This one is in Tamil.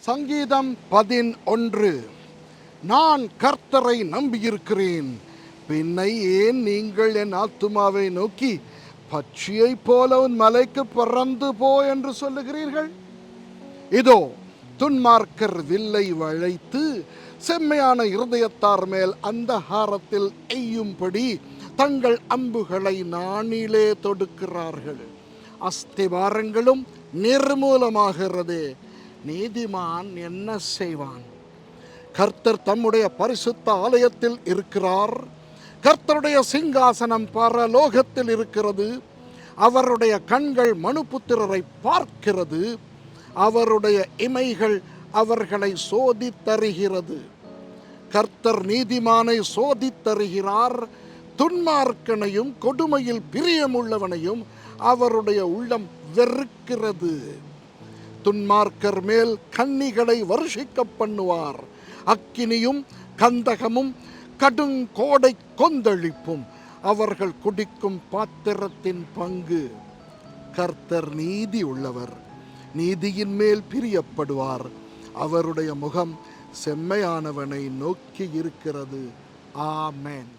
சங்கீதம் 11. நான் கர்த்தரை நம்பியிருக்கிறேன், பின்னை ஏன் நீங்கள் என் ஆத்துமாவை நோக்கி பட்சியை போல உன் மலைக்கு பறந்து போ என்று சொல்லுகிறீர்கள்? இதோ துன்மார்க்கர் வில்லை வளைத்து செம்மையான இருதயத்தார் மேல் அந்தகாரத்தில் எய்யும்படி தங்கள் அம்புகளை நாணிலே தொடுக்கிறார்கள். அஸ்திவாரங்களும் நிர்மூலமாகிறதே, நீதிமான் என்ன செய்வான்? கர்த்தர் தம்முடைய பரிசுத்த ஆலயத்தில் இருக்கிறார். கர்த்தருடைய சிங்காசனம் பரலோகத்தில் இருக்கிறது. அவருடைய கண்கள் மனுபுத்திரரை பார்க்கிறது. அவருடைய இமைகள் அவர்களை சோதித்தருகிறது. கர்த்தர் நீதிமானை சோதித்தருகிறார். துன்மார்க்கனையும் கொடுமையில் பிரியமுள்ளவனையும் அவருடைய உள்ளம் வெறுக்கிறது. துன்மார்க்கர் மேல் கன்னிகளை வருஷிக்க பண்ணுவார். அக்கினியும் கந்தகமும் கடுங்கோடை கொந்தளிப்பும் அவர்கள் குடிக்கும் பாத்திரத்தின் பங்கு. கர்த்தர் நீதி உள்ளவர், நீதியின் மேல் பிரியப்படுவார். அவருடைய முகம் செம்மையானவனை நோக்கி இருக்கிறது. ஆமென்.